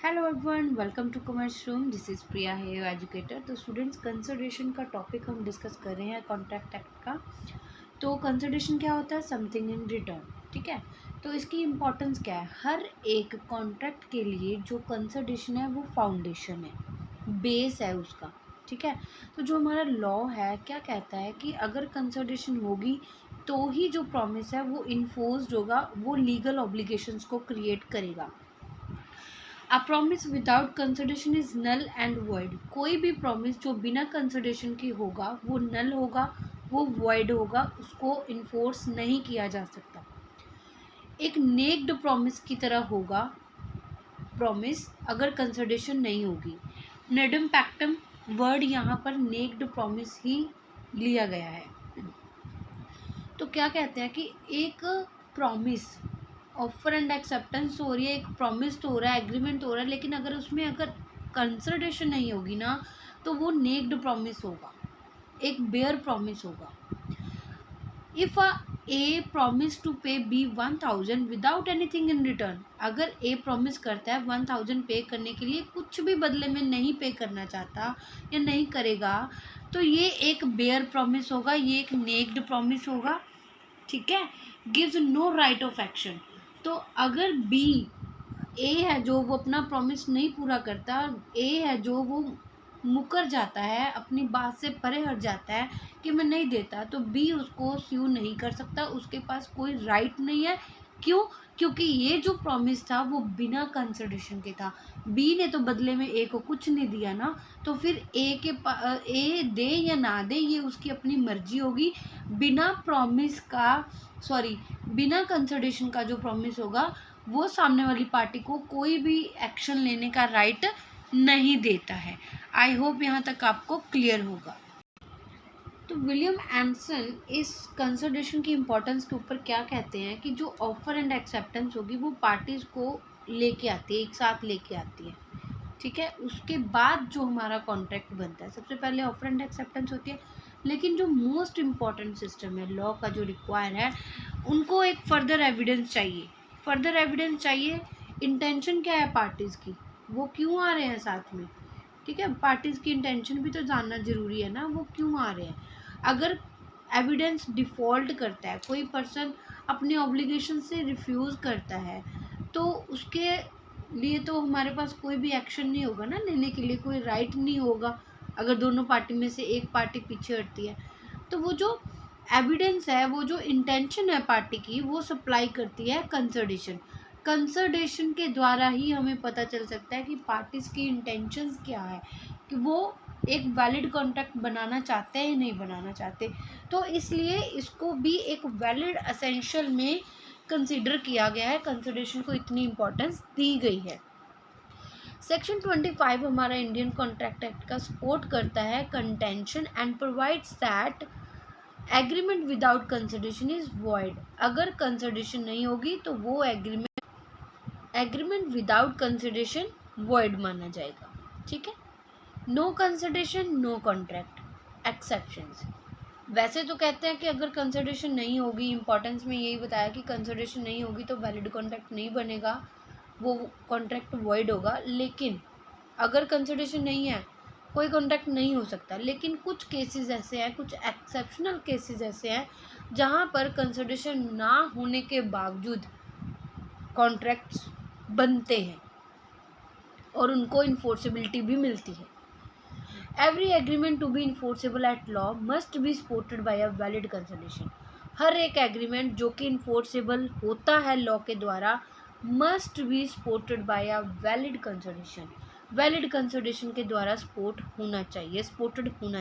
Hello everyone, welcome to commerce room. This is Priya है, educator. तो students, consideration का topic हम डिस्कस कर रहे हैं कॉन्ट्रैक्ट एक्ट का। तो कंसिडरेशन क्या होता है? Something in return. ठीक है, तो इसकी इम्पोर्टेंस क्या है? हर एक कॉन्ट्रैक्ट के लिए जो कंसिडरेशन है वो फाउंडेशन है, बेस है उसका। ठीक है, तो जो हमारा लॉ है क्या कहता है कि अगर कंसिडरेशन होगी तो ही जो प्रॉमिस है वो इन्फोर्स्ड होगा, वो लीगल ऑब्लिगेशंस को क्रिएट करेगा। A promise without consideration is null and void. कोई भी प्रॉमिस जो बिना कंसिडरेशन की होगा वो नल होगा, वो वॉइड होगा, उसको इन्फोर्स नहीं किया जा सकता। एक नेक्ड प्रॉमिस की तरह होगा प्रॉमिस अगर कंसिडरेशन नहीं होगी। नेडम पैक्टम वर्ड यहाँ पर नेक्ड प्रॉमिस ही लिया गया है। तो क्या कहते हैं कि एक प्रॉमिस ऑफर एंड एक्सेप्टेंस हो रही है, एक प्रॉमिस तो हो रहा है, एग्रीमेंट हो रहा है, लेकिन अगर उसमें अगर कंसिडरेशन नहीं होगी ना तो वो नेक्ड प्रॉमिस होगा, एक बेयर प्रॉमिस होगा। If a promise to pay B 1000 without anything in return, अगर ए प्रॉमिस करता है 1000 पे करने के लिए, कुछ भी बदले में नहीं पे करना चाहता या नहीं करेगा, तो ये एक बेयर प्रॉमिस होगा, ये एक नेक्ड प्रॉमिस होगा। ठीक है, gives no right of action. तो अगर बी ए है जो वो अपना प्रॉमिस नहीं पूरा करता, ए है जो वो मुकर जाता है, अपनी बात से परे हट जाता है कि मैं नहीं देता, तो बी उसको स्यू नहीं कर सकता, उसके पास कोई राइट नहीं है। क्यों? क्योंकि ये जो प्रॉमिस था वो बिना कंसिडरेशन के था। बी ने तो बदले में ए को कुछ नहीं दिया ना, तो फिर ए दे या ना दे ये उसकी अपनी मर्जी होगी। बिना प्रॉमिस का बिना कंसिडरेशन का जो प्रॉमिस होगा वो सामने वाली पार्टी को कोई भी एक्शन लेने का राइट नहीं देता है। आई होप यहाँ तक आपको क्लियर होगा। तो विलियम एंडरसन इस कंसिडरेशन की इम्पोर्टेंस के ऊपर क्या कहते हैं कि जो ऑफर एंड एक्सेप्टेंस होगी वो पार्टीज को लेके आती है, एक साथ लेके आती है। ठीक है, उसके बाद जो हमारा कॉन्ट्रैक्ट बनता है, सबसे पहले ऑफर एंड एक्सेप्टेंस होती है, लेकिन जो मोस्ट इम्पॉर्टेंट सिस्टम है लॉ का जो रिक्वायर है, उनको एक फर्दर एविडेंस चाहिए। फर्दर एविडेंस चाहिए। इंटेंशन क्या है पार्टीज़ की, वो क्यों आ रहे हैं साथ में। ठीक है, पार्टीज़ की इंटेंशन भी तो जानना ज़रूरी है ना, वो क्यों आ रहे हैं। अगर एविडेंस डिफ़ॉल्ट करता है, कोई पर्सन अपनी ऑब्लिगेशन से रिफ्यूज़ करता है, तो उसके लिए तो हमारे पास कोई भी एक्शन नहीं होगा ना, लेने के लिए कोई राइट नहीं होगा। अगर दोनों पार्टी में से एक पार्टी पीछे हटती है, तो वो जो एविडेंस है, वो जो इंटेंशन है पार्टी की, वो सप्लाई करती है कंसिडरेशन। कंसिडरेशन के द्वारा ही हमें पता चल सकता है कि पार्टीज की इंटेंशंस क्या है, कि वो एक वैलिड कॉन्ट्रैक्ट बनाना चाहते हैं या नहीं बनाना चाहते। तो इसलिए इसको भी एक वैलिड एसेंशियल में कंसिडर किया गया है, कंसिडरेशन को इतनी इम्पोर्टेंस दी गई है। सेक्शन 25 हमारा इंडियन कॉन्ट्रैक्ट एक्ट का सपोर्ट करता है contention and provides that agreement without consideration is void. अगर कंसिडरेशन नहीं होगी तो वो एग्रीमेंट विदाउट कंसिडरेशन वॉइड माना जाएगा। ठीक है, no consideration no contract exceptions. वैसे तो कहते हैं कि अगर कंसिडरेशन नहीं होगी, इंपॉर्टेंस में यही बताया कि कंसिडरेशन नहीं होगी तो वैलिड कॉन्ट्रैक्ट नहीं बनेगा, वो कॉन्ट्रैक्ट वॉइड होगा। लेकिन अगर कंसिडरेशन नहीं है, कोई कॉन्ट्रैक्ट नहीं हो सकता। लेकिन कुछ केसेस ऐसे हैं, कुछ एक्सेप्शनल केसेस ऐसे हैं जहाँ पर कंसिडरेशन ना होने के बावजूद कॉन्ट्रैक्ट्स बनते हैं और उनको इन्फोर्सेबिलिटी भी मिलती है। Every agreement to be enforceable at law must be supported by a valid consideration. हर एक एग्रीमेंट जो कि इन्फोर्सेबल होता है लॉ के द्वारा must be supported by a valid consideration. Valid consideration के द्वारा सपोर्टेड होना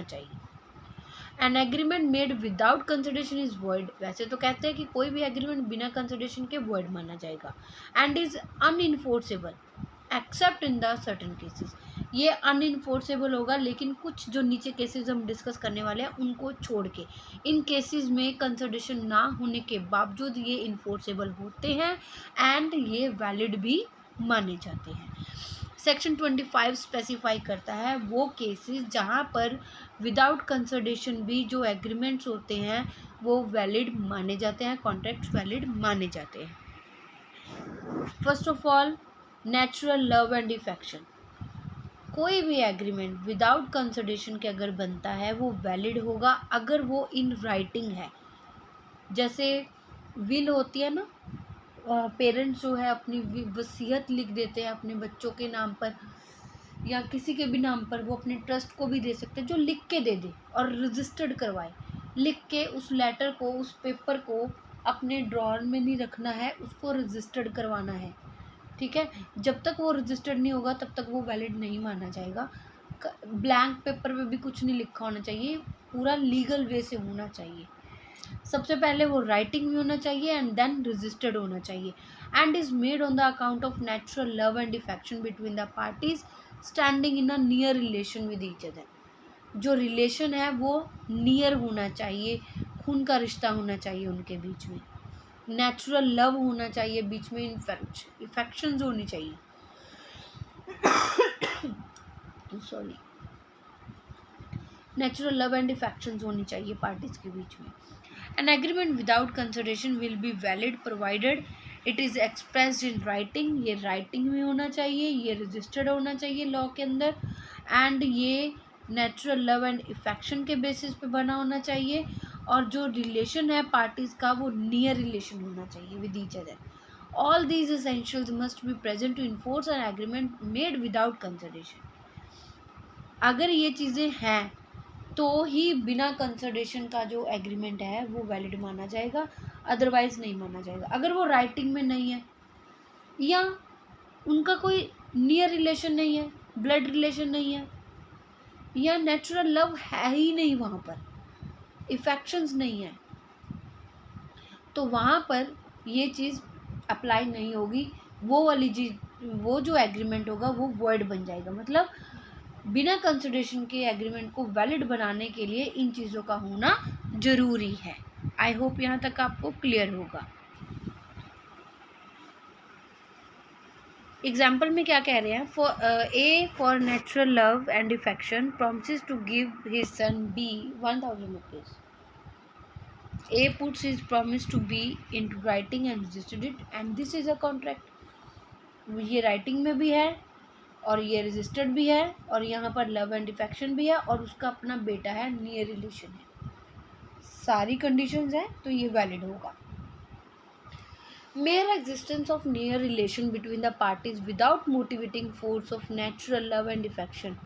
चाहिए। N agreement made without consideration is void. वैसे तो कहते हैं कि कोई भी एग्रीमेंट बिना कंसिडरेशन के वॉइड माना जाएगा। And is unenforceable except in the certain cases. ये अनइन्फोर्सेबल होगा, लेकिन कुछ जो नीचे केसेस हम डिस्कस करने वाले हैं उनको छोड़ के, इन केसेस में कंसिडरेशन ना होने के बावजूद ये इन्फोर्सेबल होते हैं एंड ये वैलिड भी माने जाते हैं। सेक्शन 25 स्पेसिफाई करता है वो केसेस जहाँ पर विदाउट कंसिडरेशन भी जो एग्रीमेंट्स होते हैं वो वैलिड माने जाते हैं, कॉन्ट्रैक्ट्स वैलिड माने जाते हैं। First of all, natural love and affection, कोई भी एग्रीमेंट विदाउट कंसिडरेशन के अगर बनता है वो वैलिड होगा अगर वो इन राइटिंग है। जैसे विल होती है ना, पेरेंट्स जो है अपनी वसीयत लिख देते हैं अपने बच्चों के नाम पर या किसी के भी नाम पर, वो अपने ट्रस्ट को भी दे सकते हैं जो लिख के दे दे और रजिस्टर्ड करवाए। लिख के उस लेटर को, उस पेपर को अपने ड्रॉअर में नहीं रखना है, उसको रजिस्टर्ड करवाना है। ठीक है, जब तक वो रजिस्टर्ड नहीं होगा तब तक वो वैलिड नहीं माना जाएगा। ब्लैंक पेपर पे भी कुछ नहीं लिखा होना चाहिए, पूरा लीगल वे से होना चाहिए। सबसे पहले वो राइटिंग में होना चाहिए एंड देन रजिस्टर्ड होना चाहिए। And is made on the account of natural love and affection between the parties standing in a near relation with each other. जो रिलेशन है वो नियर होना चाहिए, खून का रिश्ता होना चाहिए उनके बीच में, नेचुरल लव होना चाहिए बीच में, इफेक्शंस होनी चाहिए सॉरी, नेचुरल लव एंड इफेक्शंस होनी चाहिए पार्टीज के बीच में। An agreement without consideration will be valid provided it is expressed in writing, ये राइटिंग में होना चाहिए, ये रजिस्टर्ड होना चाहिए लॉ के अंदर, एंड ये नेचुरल लव एंड इफेक्शन के बेसिस पे बना होना चाहिए, और जो रिलेशन है पार्टीज का वो नियर रिलेशन होना चाहिए with each other. All these essentials must be present to enforce an agreement made without consideration. अगर ये चीज़ें हैं तो ही बिना कंसिडरेशन का जो एग्रीमेंट है वो वैलिड माना जाएगा, अदरवाइज नहीं माना जाएगा। अगर वो राइटिंग में नहीं है या उनका कोई नियर रिलेशन नहीं है, ब्लड रिलेशन नहीं है, या नेचुरल लव है ही नहीं, वहाँ पर इफेक्शंस नहीं है, तो वहाँ पर ये चीज़ अप्लाई नहीं होगी। वो वाली चीज़, वो जो एग्रीमेंट होगा वो वॉइड बन जाएगा। मतलब बिना कंसिडरेशन के एग्रीमेंट को वैलिड बनाने के लिए इन चीज़ों का होना ज़रूरी है। आई होप यहाँ तक आपको क्लियर होगा। एग्जाम्पल में क्या कह रहे हैं, for natural love and affection promises to give his son B 1000 rupees. A puts his promise to B into writing and registered it, and this is a contract. ये राइटिंग में भी है और ये रजिस्टर्ड भी है और यहाँ पर लव एंड इफेक्शन भी है और उसका अपना बेटा है, नियर रिलेशन है, सारी कंडीशंस हैं तो ये वैलिड होगा। Mere existence of near relation between the parties without motivating force of natural love and affection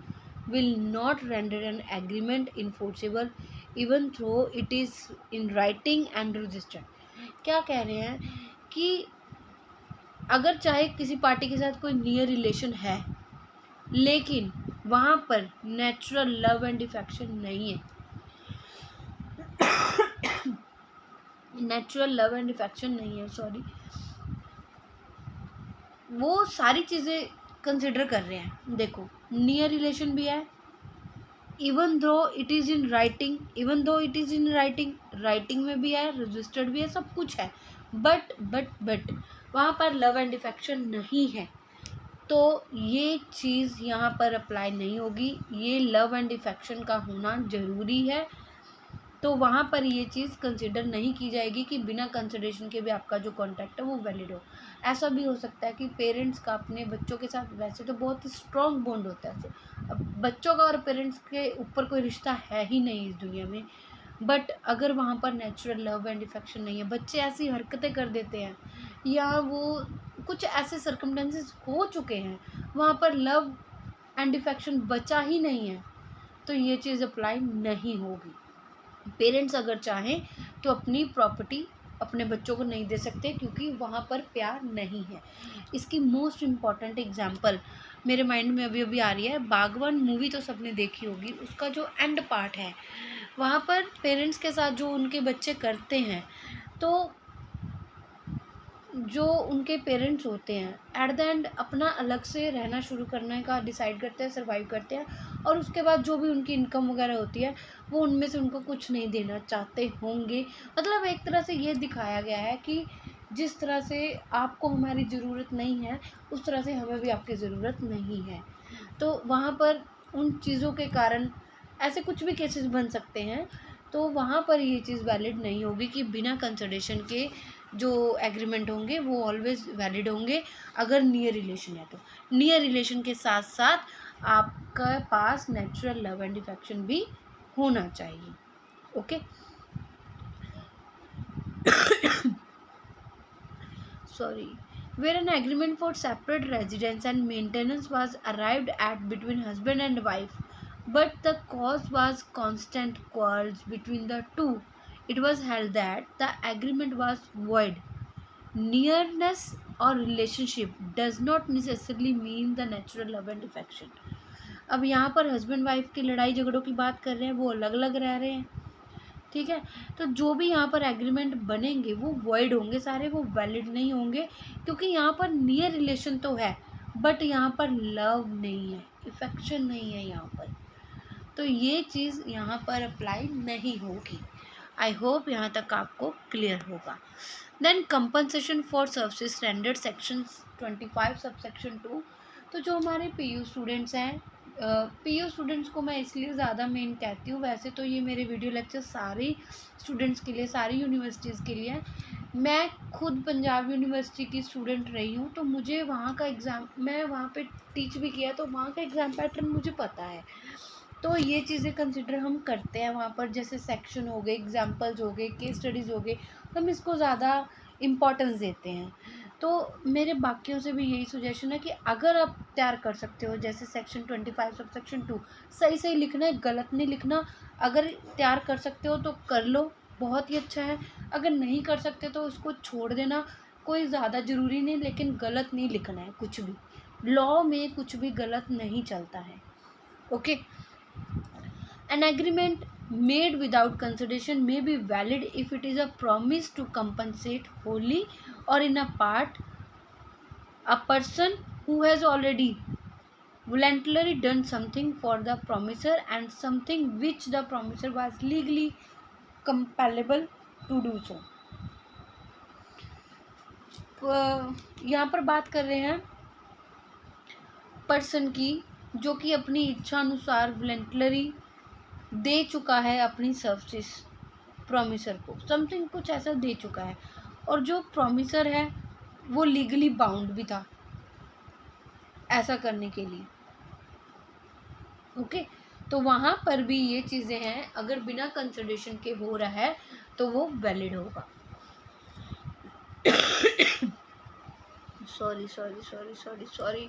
will not render an agreement enforceable even though it is in writing and registered. क्या कह रहे हैं कि अगर चाहे किसी party के साथ कोई नियर रिलेशन है लेकिन वहाँ पर नेचुरल लव एंड इफेक्शन नहीं है, नेचुरल लव एंड इफेक्शन नहीं है, सॉरी, वो सारी चीज़ें कंसिडर कर रहे हैं। देखो नियर रिलेशन भी है, even though it is in writing, writing में भी है, रजिस्टर्ड भी है, सब कुछ है, बट वहाँ पर लव एंड इफेक्शन नहीं है, तो ये चीज़ यहाँ पर अप्लाई नहीं होगी। ये लव एंड इफेक्शन का होना ज़रूरी है, तो वहाँ पर ये चीज़ कंसिडर नहीं की जाएगी कि बिना कंसिडरेशन के भी आपका जो कॉन्ट्रैक्ट है वो वैलिड हो। ऐसा भी हो सकता है कि पेरेंट्स का अपने बच्चों के साथ वैसे तो बहुत ही स्ट्रॉन्ग बॉन्ड होता है, अब बच्चों का और पेरेंट्स के ऊपर कोई रिश्ता है ही नहीं इस दुनिया में, बट अगर वहाँ पर नेचुरल लव एंड इफेक्शन नहीं है, बच्चे ऐसी हरकतें कर देते हैं या वो कुछ ऐसे सर्कमस्टेंसेस हो चुके हैं वहाँ पर लव एंड इफेक्शन बचा ही नहीं है, तो ये चीज़ अप्लाई नहीं होगी। पेरेंट्स अगर चाहें तो अपनी प्रॉपर्टी अपने बच्चों को नहीं दे सकते क्योंकि वहाँ पर प्यार नहीं है। इसकी मोस्ट इम्पॉर्टेंट एग्जांपल मेरे माइंड में अभी अभी आ रही है, बागवान मूवी तो सबने देखी होगी, उसका जो एंड पार्ट है वहाँ पर पेरेंट्स के साथ जो उनके बच्चे करते हैं, तो जो उनके पेरेंट्स होते हैं एट द एंड अपना अलग से रहना शुरू करने का डिसाइड करते हैं, सर्वाइव करते हैं, और उसके बाद जो भी उनकी इनकम वगैरह होती है वो उनमें से उनको कुछ नहीं देना चाहते होंगे। मतलब एक तरह से ये दिखाया गया है कि जिस तरह से आपको हमारी ज़रूरत नहीं है उस तरह से हमें भी आपकी ज़रूरत नहीं है, तो वहाँ पर उन चीज़ों के कारण ऐसे कुछ भी केसेस बन सकते हैं, तो वहाँ पर ये चीज़ वैलिड नहीं होगी कि बिना कंसिडरेशन के जो एग्रीमेंट होंगे वो ऑलवेज वैलिड होंगे अगर नियर रिलेशन है। तो नियर रिलेशन के साथ साथ आपके पास नेचुरल लव एंड अफेक्शन भी होना चाहिए। Okay, sorry, where an agreement for separate residence and maintenance was arrived at between husband and wife, but the cause was constant quarrels between the two. It was held that the agreement was void. Nearness or relationship does not necessarily mean the natural love and affection. अब यहाँ पर husband wife की लड़ाई झगड़ों की बात कर रहे हैं, वो अलग अलग रह रहे हैं, ठीक है। तो जो भी यहाँ पर एग्रीमेंट बनेंगे वो वॉइड होंगे सारे, वो वैलिड नहीं होंगे, क्योंकि यहाँ पर नियर रिलेशन तो है बट यहाँ पर लव नहीं है, इफेक्शन नहीं है यहाँ पर। तो ये चीज़ यहाँ पर अप्लाई नहीं होगी। आई होप यहाँ तक आपको क्लियर होगा। Then compensation for services rendered section 25 subsection 2। तो जो हमारे पीयू स्टूडेंट्स हैं, पीयू स्टूडेंट्स को मैं इसलिए ज़्यादा मेन कहती हूँ, वैसे तो ये मेरे वीडियो लेक्चर सारे स्टूडेंट्स के लिए, सारी यूनिवर्सिटीज़ के लिए है। मैं खुद पंजाब यूनिवर्सिटी की स्टूडेंट रही हूँ, तो मुझे वहाँ का एग्ज़ाम, मैं वहाँ पे टीच भी किया, तो वहाँ का एग्ज़ाम पैटर्न मुझे पता है। तो ये चीज़ें कंसिडर हम करते हैं वहाँ पर, जैसे सेक्शन हो गए, एग्जाम्पल्स हो गए, केस स्टडीज़ हो गए, हम इसको ज़्यादा इम्पोर्टेंस देते हैं। तो मेरे बाकियों से भी यही सजेशन है कि अगर आप तैयार कर सकते हो, जैसे सेक्शन 25 सब सेक्शन 2 सही सही लिखना है, गलत नहीं लिखना। अगर तैयार कर सकते हो तो कर लो, बहुत ही अच्छा है। अगर नहीं कर सकते तो उसको छोड़ देना, कोई ज़्यादा ज़रूरी नहीं, लेकिन गलत नहीं लिखना है कुछ भी। लॉ में कुछ भी गलत नहीं चलता है। Okay, an agreement made without consideration may be valid if it is a promise to compensate wholly or in a part a person who has already voluntarily done something for the promiser and something which the promiser was legally compellable to do so। यहाँ पर बात कर रहे हैं person की जो कि अपनी इच्छा अनुसार वॉलंटरी दे चुका है अपनी सर्विसेज प्रॉमिसर को, समथिंग कुछ ऐसा दे चुका है, और जो प्रॉमिसर है वो लीगली बाउंड भी था ऐसा करने के लिए। ओके, तो वहाँ पर भी ये चीज़ें हैं, अगर बिना कंसिडरेशन के हो रहा है तो वो वैलिड होगा। Sorry sorry sorry sorry sorry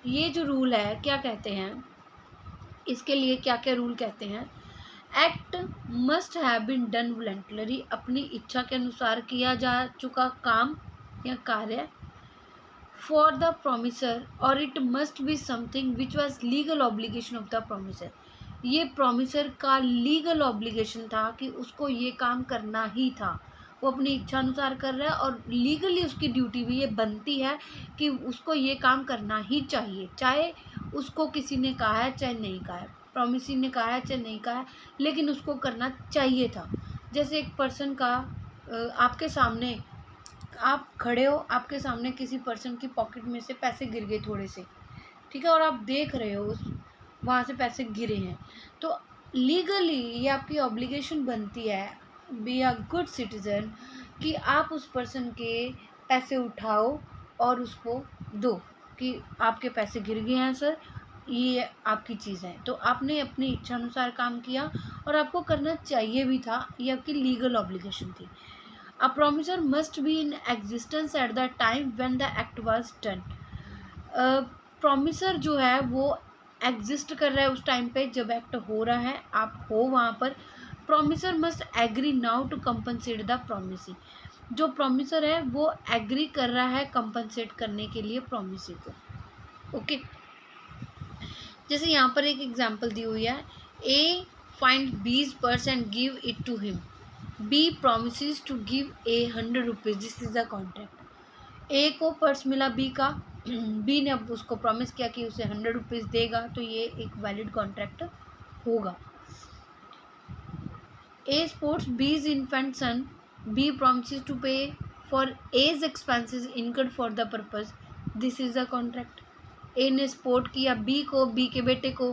ये जो रूल है क्या कहते हैं, इसके लिए क्या क्या रूल कहते हैं। Act must have been done voluntary, अपनी इच्छा के अनुसार किया जा चुका काम या कार्य। फॉर द प्रोमिसर, और it must be something which was legal obligation of the promisor, ये प्रोमिसर का लीगल ऑब्लिगेशन था कि उसको ये काम करना ही था, वो अपनी इच्छा अनुसार कर रहा है और लीगली उसकी ड्यूटी भी ये बनती है कि उसको ये काम करना ही चाहिए, चाहे उसको किसी ने कहा है चाहे नहीं कहा है, प्रॉमिसर ने कहा है चाहे नहीं कहा है, लेकिन उसको करना चाहिए था। जैसे एक पर्सन का आपके सामने, आप खड़े हो, आपके सामने किसी पर्सन की पॉकेट में से पैसे गिर गए थोड़े से, ठीक है, और आप देख रहे हो वहाँ से पैसे गिरे हैं, तो लीगली ये आपकी ऑब्लिगेशन बनती है, बी अ गुड सिटीज़न, कि आप उस पर्सन के पैसे उठाओ और उसको दो कि आपके पैसे गिर गए हैं सर, ये आपकी चीज़ है। तो आपने अपनी इच्छा अनुसार काम किया और आपको करना चाहिए भी था, ये आपकी लीगल ऑब्लिगेशन थी। A promisor must be in existence at the time when the act was done. Promisor जो है वो एग्जिस्ट कर रहा है उस टाइम पे जब एक्ट हो रहा है, आप हो वहाँ पर। Promisor must agree now to compensate the promisee, जो प्रोमिसर है वो एग्री कर रहा है कंपनसेट करने के लिए प्रोमिसी को। ओके, जैसे यहाँ पर एक एग्जांपल दी हुई है, A find B's purse and give it to him, B promises to give a 100 rupees, this is the contract. A को पर्स मिला बी का, बी ने अब उसको प्रॉमिस किया कि उसे 100 रुपीज़ देगा, तो ये एक वैलिड कॉन्ट्रैक्ट होगा। A supports B's infant son, B promises to pay for A's expenses incurred for the purpose, this is the contract. A ने सपोर्ट किया बी को, बी के बेटे को,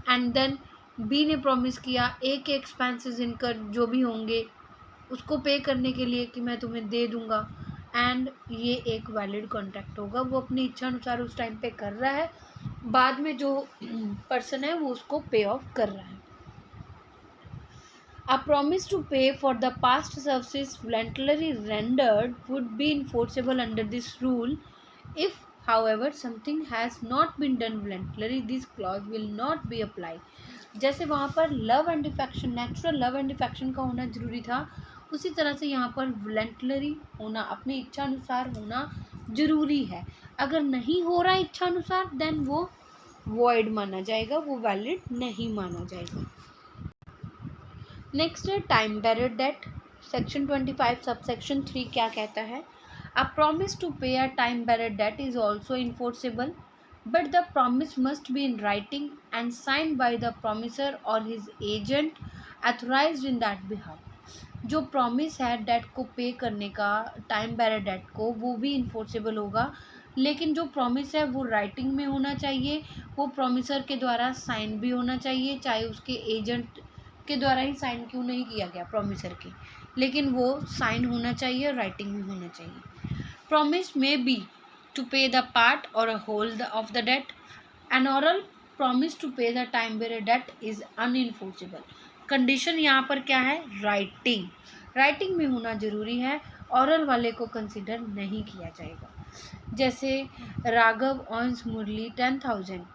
एंड देन बी ने प्रॉमिस किया ए के एक्सपेंसेस इनकर जो भी होंगे उसको पे करने के लिए कि मैं तुम्हें दे दूंगा, एंड ये एक वैलिड कॉन्ट्रैक्ट होगा। वो अपनी इच्छा अनुसार उस टाइम पे कर रहा है, बाद में जो पर्सन है वो उसको पे ऑफ कर रहा है। A promise to pay for the past services voluntarily rendered would be enforceable under this rule. If, however, something has not been done voluntarily, this clause will not be applied. जैसे वहाँ पर love and affection, natural love and affection का होना जरूरी था, उसी तरह से यहाँ पर वॉलंटरी होना, अपनी इच्छा अनुसार होना जरूरी है। अगर नहीं हो रहा इच्छा अनुसार, देन वो वॉइड माना जाएगा, वो वैलिड नहीं माना जाएगा। नेक्स्ट है time barred debt. Section 25 subsection 3 क्या कहता है? A promise to pay a time barred debt is also enforceable, but the promise must be in writing and signed by the promisor or his agent authorised in that behalf. जो promise है debt को pay करने का, time barred date को, वो भी enforceable होगा, लेकिन जो प्रॉमिस है वो राइटिंग में होना चाहिए, वो प्रॉमिसर के द्वारा साइन भी होना चाहिए, चाहे उसके एजेंट के द्वारा ही साइन क्यों नहीं किया गया प्रॉमिसर के, लेकिन वो साइन होना चाहिए और राइटिंग में होना चाहिए। Promise may be to pay the part or a whole of the debt. An oral promise to pay the time barred debt is unenforceable. Condition यहाँ पर क्या है? राइटिंग। राइटिंग में होना जरूरी है, ऑरल वाले को कंसिडर नहीं किया जाएगा। जैसे Raghav owns Murali 10,000,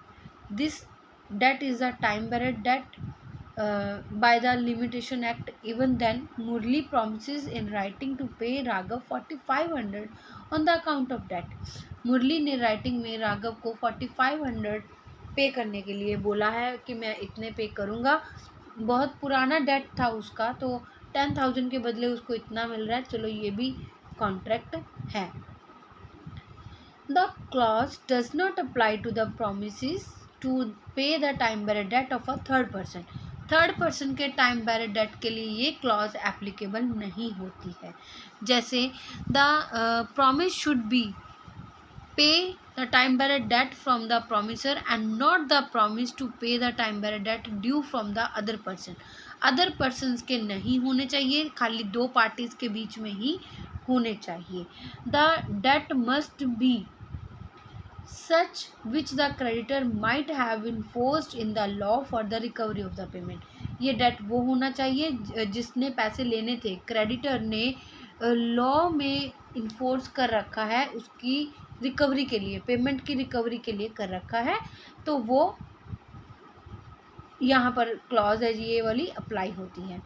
this debt is a time barred debt by the Limitation Act. Even then, Murli promises in writing to pay Raghav 4,500 on the account of debt. मुरली ने राइटिंग में राघव को 4,500 पे करने के लिए बोला है कि मैं इतने पे करूँगा। बहुत पुराना डेट था उसका, तो 10,000 के बदले उसको इतना मिल रहा है, चलो ये भी कॉन्ट्रैक्ट है। The clause does not apply to the promises to pay the time bearer debt of a third person. Third person के टाइम बेरर डेट के लिए ये क्लॉज एप्लीकेबल नहीं होती है। जैसे the promise should be pay the time barred debt from the promisor and not the promise to pay the time barred debt due from the other person. Other persons के नहीं होने चाहिए, खाली दो पार्टीज के बीच में ही होने चाहिए। The debt must be such which the creditor might have enforced in the law for the recovery of the payment. ये डेट वो होना चाहिए जिसने पैसे लेने थे, क्रेडिटर ने लॉ में इन्फोर्स कर रखा है, उसकी रिकवरी के लिए, पेमेंट की रिकवरी के लिए कर रखा है, तो वो यहाँ पर क्लॉज है ये वाली अप्लाई होती है।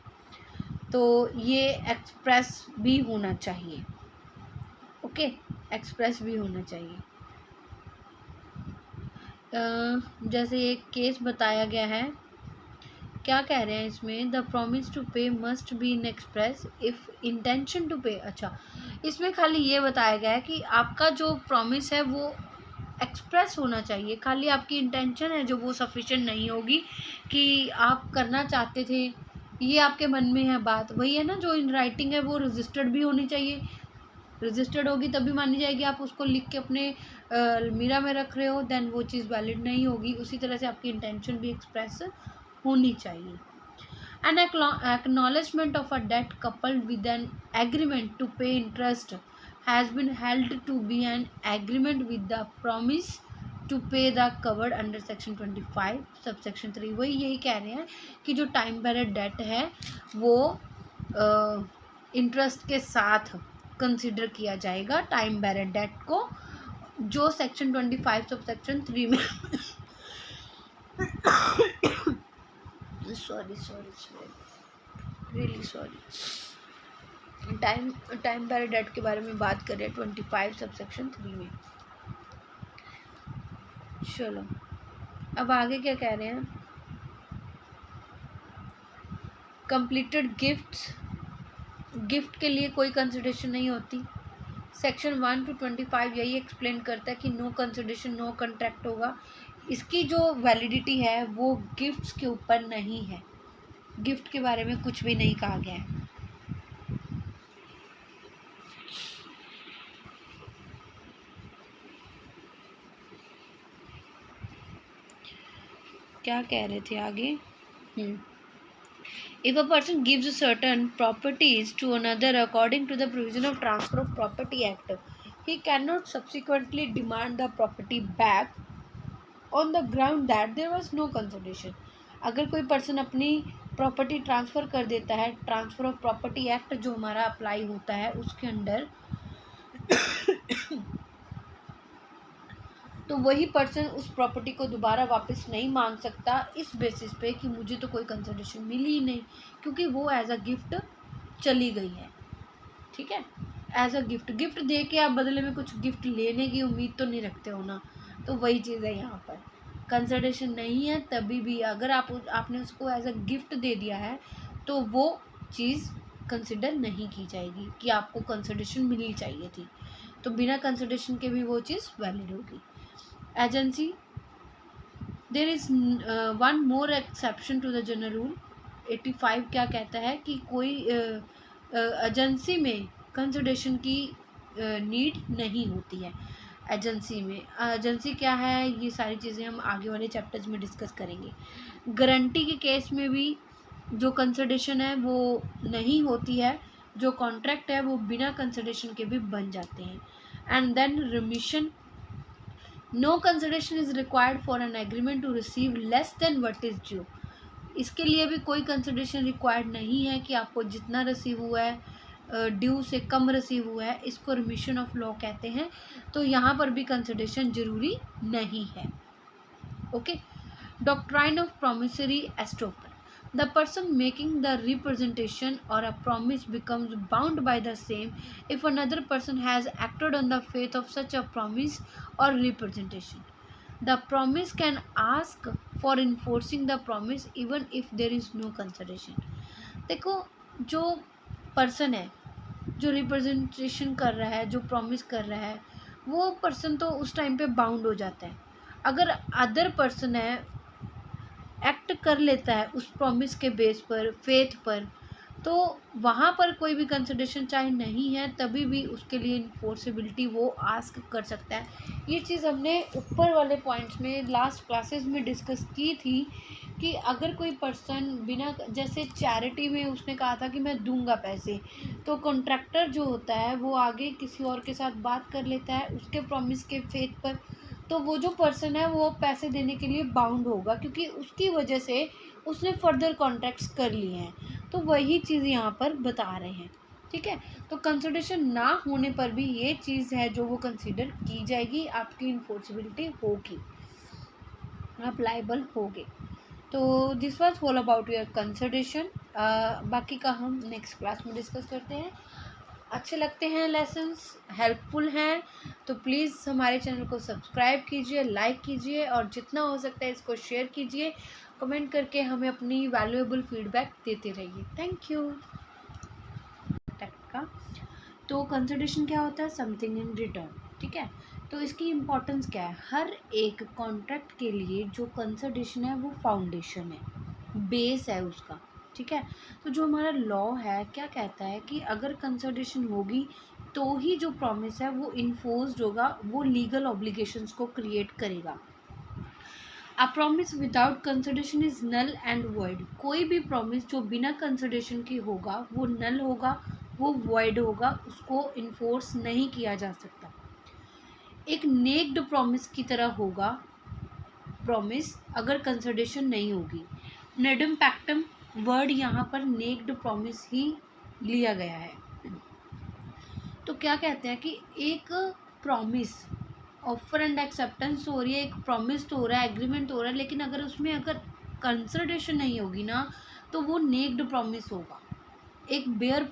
तो ये एक्सप्रेस भी होना चाहिए, ओके, एक्सप्रेस भी होना चाहिए। जैसे एक केस बताया गया है, क्या कह रहे हैं इसमें? The promise to pay must be in express if intention to pay. अच्छा, इसमें खाली ये बताया गया है कि आपका जो प्रॉमिस है वो एक्सप्रेस होना चाहिए, खाली आपकी इंटेंशन है जो वो सफिशिएंट नहीं होगी कि आप करना चाहते थे, ये आपके मन में है बात, वही है ना। जो इन राइटिंग है वो रजिस्टर्ड भी होनी चाहिए, रजिस्टर्ड होगी तभी मानी जाएगी। आप उसको लिख के अपने मीरा में रख रहे हो, देन वो चीज़ वैलिड नहीं होगी। उसी तरह से आपकी इंटेंशन भी एक्सप्रेस होनी चाहिए। An acknowledgement of a debt coupled with an agreement to pay interest has been held to be an agreement with the promise to pay the covered under section 25 subsection 3। वही यही कह रहे हैं कि जो टाइम बेरर डेट है वो interest के साथ कंसिडर किया जाएगा टाइम बेरर डेट को, जो सेक्शन 25 सब सेक्शन 3 में sorry really sorry, time barred debt के बारे में बात कर रहे हैं 25 सब सेक्शन 3 में। चलो अब आगे क्या कह रहे हैं? कंप्लीटेड गिफ्ट के लिए कोई कंसिडरेशन नहीं होती। सेक्शन 1 to 25 यही एक्सप्लेन करता है कि नो कंसिडरेशन नो कॉन्ट्रैक्ट होगा। इसकी जो वैलिडिटी है वो गिफ्ट्स के ऊपर नहीं है, गिफ्ट के बारे में कुछ भी नहीं कहा गया है। क्या कह रहे थे आगे? If a person gives certain properties to another according to the provision of Transfer of Property Act, he cannot subsequently demand the property back on the ground that there was no consideration. अगर कोई person अपनी property transfer कर देता है, transfer of property act जो हमारा apply होता है उसके अंडर, तो वही पर्सन उस प्रॉपर्टी को दोबारा वापस नहीं मांग सकता इस बेसिस पे कि मुझे तो कोई कंसिडरेशन मिली ही नहीं, क्योंकि वो एज अ गिफ्ट चली गई है। ठीक है, एज अ गिफ्ट दे के आप बदले में कुछ गिफ्ट लेने की उम्मीद तो नहीं रखते हो ना। तो वही चीज़ है यहाँ पर, कंसिडरेशन नहीं है तभी भी अगर आपने उसको एज अ गिफ्ट दे दिया है तो वो चीज़ कंसिडर नहीं की जाएगी कि आपको कंसिडरेशन मिलनी चाहिए थी, तो बिना कंसिडरेशन के भी वो चीज़ वैलिड होगी। Agency, there is one more exception to the general rule. 85 क्या कहता है कि कोई एजेंसी में कंसिडरेशन की नीड नहीं होती है। एजेंसी में एजेंसी क्या है, ये सारी चीज़ें हम आगे वाले चैप्टर्स में डिस्कस करेंगे। गारंटी के केस में भी जो कंसिडरेशन है वो नहीं होती है, जो कॉन्ट्रैक्ट है वो बिना कंसिडरेशन के भी बन जाते हैं। And then remission, no consideration is required for an agreement to receive less than what is due. इसके लिए भी कोई कंसिडरेशन रिक्वायर्ड नहीं है कि आपको जितना रिसीव हुआ है ड्यू से कम रिसीव हुआ है, इसको रिमिशन ऑफ लॉ कहते हैं। तो यहाँ पर भी कंसिडरेशन जरूरी नहीं है। Okay, doctrine of promissory estoppel, the person making the representation or a promise becomes bound by the same if another person has acted on the faith of such a promise or representation. The promise can ask for enforcing the promise even if there is no consideration. देखो, जो person है जो representation कर रहा है, जो promise कर रहा है, वो पर्सन तो उस टाइम पे बाउंड हो जाता है। अगर अदर पर्सन है एक्ट कर लेता है उस प्रॉमिस के बेस पर, फेथ पर, तो वहाँ पर कोई भी कंसिडरेशन चाहे नहीं है तभी भी उसके लिए इन्फोर्सेबिलिटी वो आस्क कर सकता है। ये चीज़ हमने ऊपर वाले पॉइंट्स में लास्ट क्लासेस में डिस्कस की थी कि अगर कोई पर्सन बिना, जैसे चैरिटी में उसने कहा था कि मैं दूंगा पैसे, तो कॉन्ट्रैक्टर जो होता है वो आगे किसी और के साथ बात कर लेता है उसके प्रॉमिस के फेथ पर, तो वो जो पर्सन है वो पैसे देने के लिए बाउंड होगा क्योंकि उसकी वजह से उसने फर्दर कॉन्ट्रैक्ट्स कर लिए हैं। तो वही चीज़ यहाँ पर बता रहे हैं। ठीक है, तो कंसिडरेशन ना होने पर भी ये चीज़ है जो वो कंसीडर की जाएगी, आपकी इन्फोर्सिबिलिटी होगी, आप लाइबल होगे। तो this was all about your consideration. बाकी का हम नेक्स्ट क्लास में डिस्कस करते हैं। अच्छे लगते हैं लेसन्स, हेल्पफुल हैं, तो प्लीज़ हमारे चैनल को सब्सक्राइब कीजिए, लाइक कीजिए और जितना हो सकता है इसको शेयर कीजिए, कमेंट करके हमें अपनी वैल्यूएबल फीडबैक देते रहिए। Thank you. का तो कंसिडरेशन क्या होता है, समथिंग इन रिटर्न। ठीक है, तो इसकी इम्पोर्टेंस क्या है, हर एक कॉन्ट्रैक्ट के लिए जो कंसिडरेशन है वो फाउंडेशन है, बेस है उसका। ठीक है, तो जो हमारा लॉ है क्या कहता है कि अगर कंसिडरेशन होगी तो ही जो प्रॉमिस है वो इन्फोर्स्ड होगा, वो लीगल ऑब्लिगेशंस को क्रिएट करेगा। A promise without consideration is null and void. कोई भी प्रॉमिस जो बिना कंसिडरेशन की होगा वो नल होगा, वो वॉइड होगा, उसको इन्फोर्स नहीं किया जा सकता। एक नेक्ड प्रॉमिस की तरह होगा प्रॉमिस अगर कंसिडरेशन नहीं होगी। नेडम पैक्टम वर्ड यहाँ पर नेक्ड प्रॉमिस ही लिया गया है। तो क्या कहते हैं कि एक प्रॉमिस ऑफर एंड एक्सेप्टेंस हो रही है, एक प्रॉमिस तो हो रहा है, एग्रीमेंट हो रहा है, लेकिन अगर उसमें अगर कंसिडरेशन नहीं होगी ना तो वो नेक्ड प्रॉमिस होगा। एक बेयर